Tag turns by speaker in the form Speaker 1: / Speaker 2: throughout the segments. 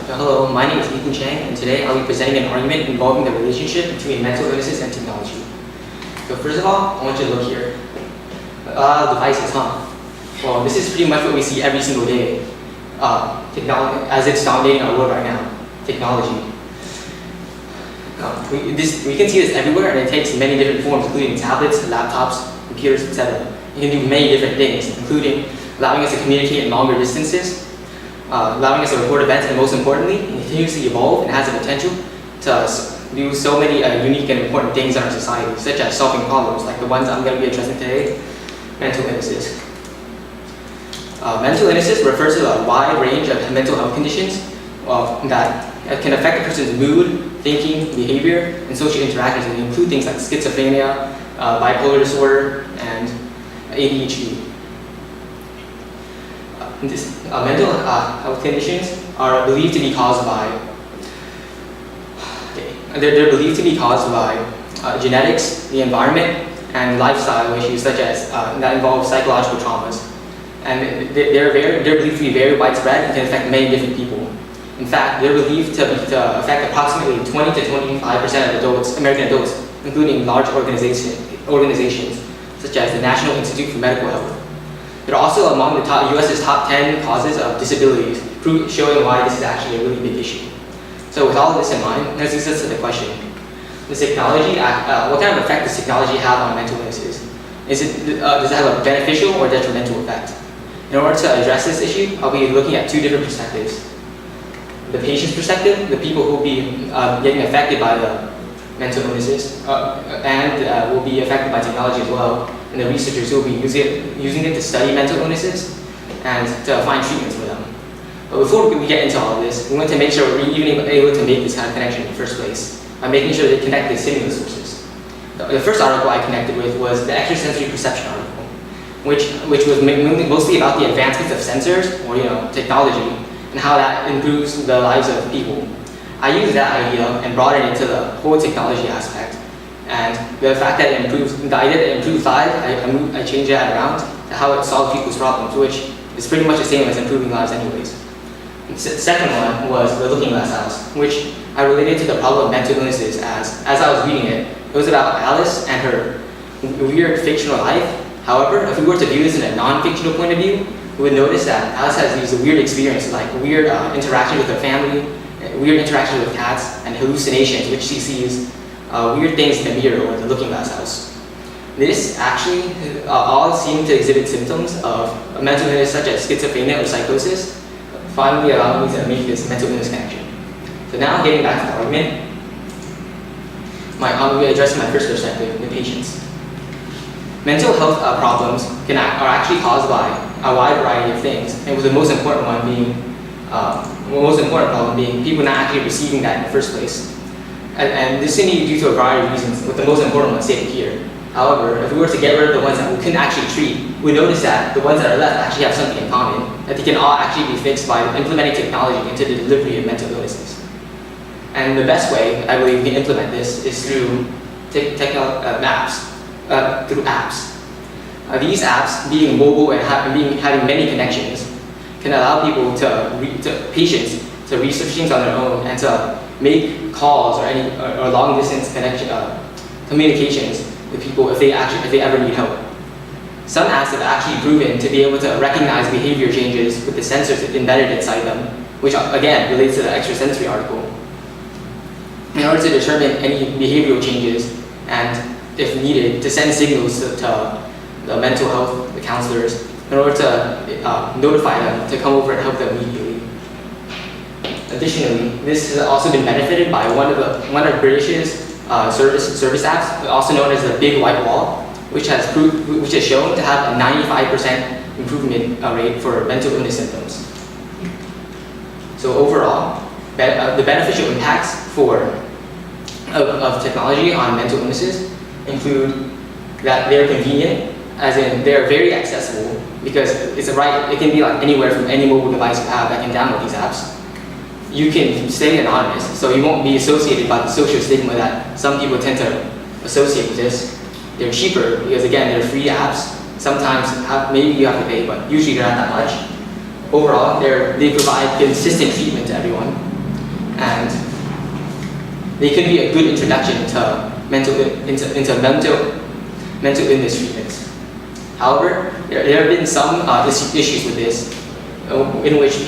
Speaker 1: Hello, my name is Ethan Chang, and today I'll be presenting an argument involving the relationship between mental illnesses and technology. So first of all, I want you to look here. Devices, huh? Well, this is pretty much what we see every single day. Technology, as it's dominating our world right now. Technology. We can see this everywhere, and it takes many different forms, including tablets, laptops, computers, etc. It can do many different things, including allowing us to communicate in longer distances, allowing us to record events, and most importantly, it continuously evolve and has the potential to do so many unique and important things in our society, such as solving problems like the ones I'm going to be addressing today, mental illnesses. Mental illnesses refers to a wide range of mental health conditions that can affect a person's mood, thinking, behavior, and social interactions, and include things like schizophrenia, bipolar disorder, and ADHD. Mental health conditions are believed to be caused by they're believed to be caused by genetics, the environment, and lifestyle issues such as that involve psychological traumas. And they're believed to be very widespread and can affect many different people. In fact, they're believed to affect approximately 20 to 25% of adults, American adults, including large organizations such as the National Institute for Medical Health. They're also among the U.S.'s top 10 causes of disabilities, showing why this is actually a really big issue. So with all of this in mind, let's leads us to the question. Does technology, what kind of effect does technology have on mental illnesses? Does it have a beneficial or detrimental effect? In order to address this issue, I'll be looking at two different perspectives. The patient's perspective, the people who will be getting affected by the mental illnesses, and will be affected by technology as well, and the researchers who will be using it to study mental illnesses and to find treatments for them. But before we get into all of this, we want to make sure we're even able to make this kind of connection in the first place by making sure they connect the stimulus sources. The first article I connected with was the extrasensory perception article, which was mostly about the advancements of sensors, or technology, and how that improves the lives of people. I used that idea and brought it into the whole technology aspect, and the fact that the idea that it improves lives, I changed that around to how it solves people's problems, which is pretty much the same as improving lives anyways. The second one was the Looking Glass House, which I related to the problem of mental illnesses as I was reading it. It was about Alice and her weird fictional life. However, if we were to view this in a non-fictional point of view, we would notice that Alice has these weird experiences, like weird interactions with her family, weird interactions with cats, and hallucinations, which she sees weird things in the mirror or the Looking Glass House. This actually all seem to exhibit symptoms of a mental illness such as schizophrenia or psychosis, finally allowing me to make this mental illness connection. So now getting back to the argument, I'm addressing my first perspective, the patients. Mental health problems are actually caused by a wide variety of things, and with the most important problem being people not actually receiving that in the first place. And this can be due to a variety of reasons, with the most important one stated here. However, if we were to get rid of the ones that we couldn't actually treat, we notice that the ones that are left actually have something in common, that they can all actually be fixed by implementing technology into the delivery of mental illnesses. And the best way, I believe, we can implement this is through apps. These apps, being mobile and having many connections, can allow patients to research things on their own and to make calls or long distance communications with people if they ever need help. Some apps have actually proven to be able to recognize behavior changes with the sensors embedded inside them, which again relates to the extrasensory article, in order to determine any behavioral changes and, if needed, to send signals to the mental health counselors in order to notify them to come over and help them immediately. Additionally, this has also been benefited by one of British's service apps, also known as the Big White Wall, which has shown to have a 95% improvement rate for mental illness symptoms. So overall, the beneficial impacts of technology on mental illnesses include that they're convenient, as in they're very accessible, because it can be like anywhere from any mobile device you have that can download these apps. You can stay anonymous, so you won't be associated by the social stigma that some people tend to associate with this. They're cheaper because, again, they're free apps. Sometimes maybe you have to pay, but usually they're not that much. Overall, they provide consistent treatment to everyone. and they could be a good introduction to mental illness treatments. However, there have been some issues with this, in which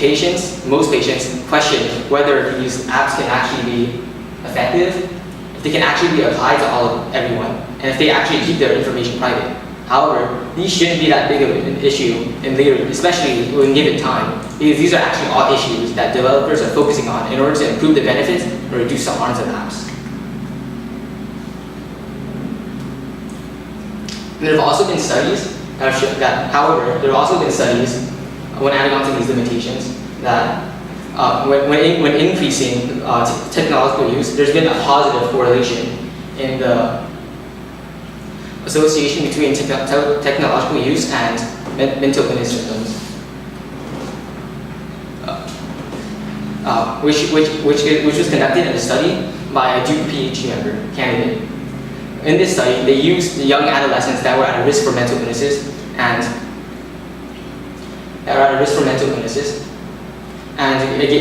Speaker 1: most patients question whether these apps can actually be effective, if they can actually be applied to everyone, and if they actually keep their information private. However, these shouldn't be that big of an issue in later, especially when given time, because these are actually all issues that developers are focusing on in order to improve the benefits and reduce the harms of apps. And there have also been studies that have shown that, however, there have also been studies when adding on to these limitations that when increasing technological use, there's been a positive correlation in the association between technological use and mental illness symptoms, which was conducted in a study by a Duke PhD candidate. In this study, they used young adolescents that were at risk for mental illnesses and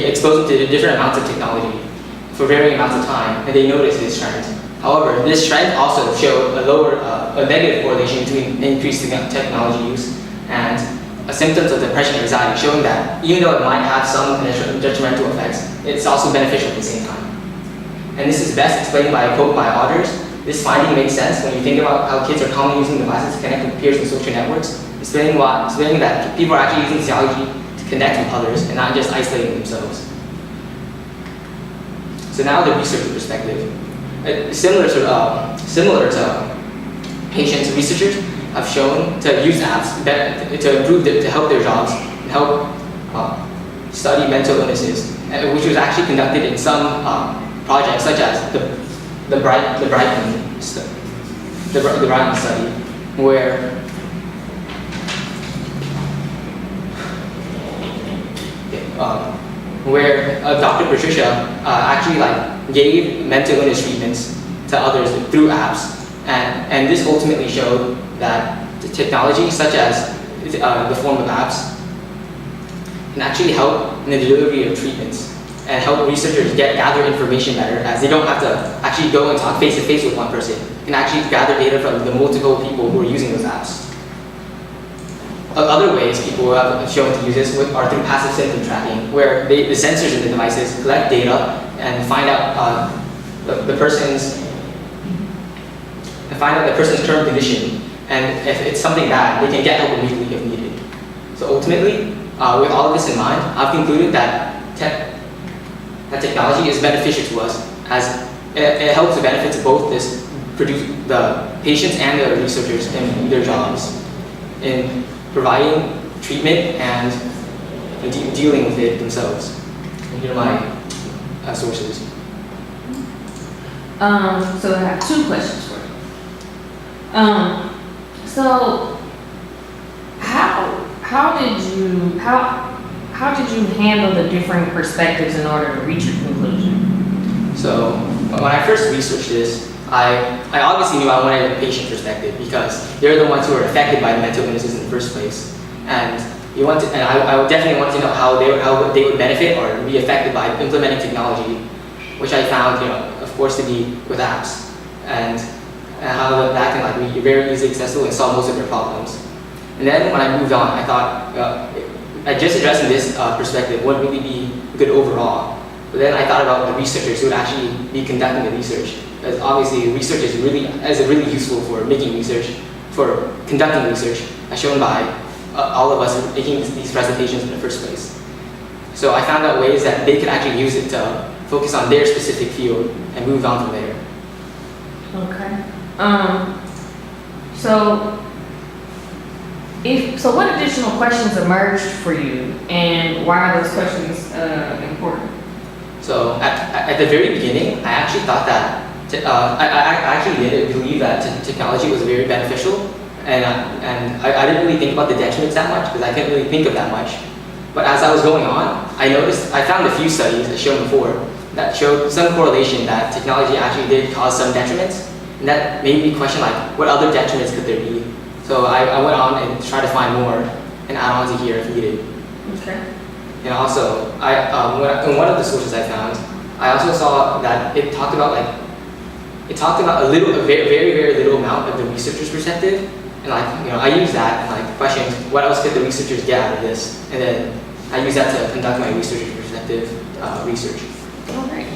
Speaker 1: exposed them to different amounts of technology for varying amounts of time, and they noticed this trend. However, this trend also showed a negative correlation between increased technology use and symptoms of depression and anxiety, showing that even though it might have some detrimental effects, it's also beneficial at the same time. And this is best explained by a quote by authors. This finding makes sense when you think about how kids are commonly using devices to connect with peers and social networks, explaining that people are actually using technology to connect with others and not just isolating themselves. So now the researcher perspective. Similar to patients, researchers have shown to use apps to help their jobs and help study mental illnesses, which was actually conducted in some projects such as the Brighton study, where Dr. Patricia actually gave mental illness treatments to others through apps, and this ultimately showed that the technology, such as the form of apps, can actually help in the delivery of treatments and help researchers gather information better, as they don't have to actually go and talk face to face with one person. They can actually gather data from the multiple people who are using those apps. Other ways people have shown to use this are through passive symptom tracking, where the sensors in the devices collect data and find out the person's current condition, and if it's something bad, they can get help immediately if needed. So ultimately, with all of this in mind, I've concluded that technology is beneficial to us, as it helps the benefits of both the patients and the researchers in their jobs in providing treatment and dealing with it themselves. And here are my sources.
Speaker 2: So I have two questions for you. So how did you handle the differing perspectives in order to reach your conclusion?
Speaker 1: So when I first researched this, I obviously knew I wanted a patient perspective, because they're the ones who are affected by the mental illnesses in the first place, and I would definitely want to know how they would benefit or be affected by implementing technology, which I found, of course, to be with apps, and how that can be very easily accessible and solve most of their problems. And then when I moved on, I thought just addressing this perspective wouldn't really be good overall. But then I thought about the researchers who would actually be conducting the research, because obviously research is really useful for making research, for conducting research, as shown by all of us making these presentations in the first place. So I found out ways that they could actually use it to focus on their specific field and move on from there.
Speaker 2: Okay. So what additional questions emerged for you, and why are those questions important?
Speaker 1: So at the very beginning, I actually thought that I actually did believe that technology was very beneficial, and I didn't really think about the detriments that much, because I couldn't really think of that much. But as I was going on, I found a few studies, as shown before, that showed some correlation that technology actually did cause some detriments, and that made me question what other detriments could there be. So I went on and tried to find more and add on to here if needed.
Speaker 2: Okay.
Speaker 1: And also, in one of the sources I found, I also saw that it talked about a very little amount of the researcher's perspective, and I use that and questioned what else could the researchers get out of this, and then I use that to conduct my researcher's perspective research.
Speaker 2: All right.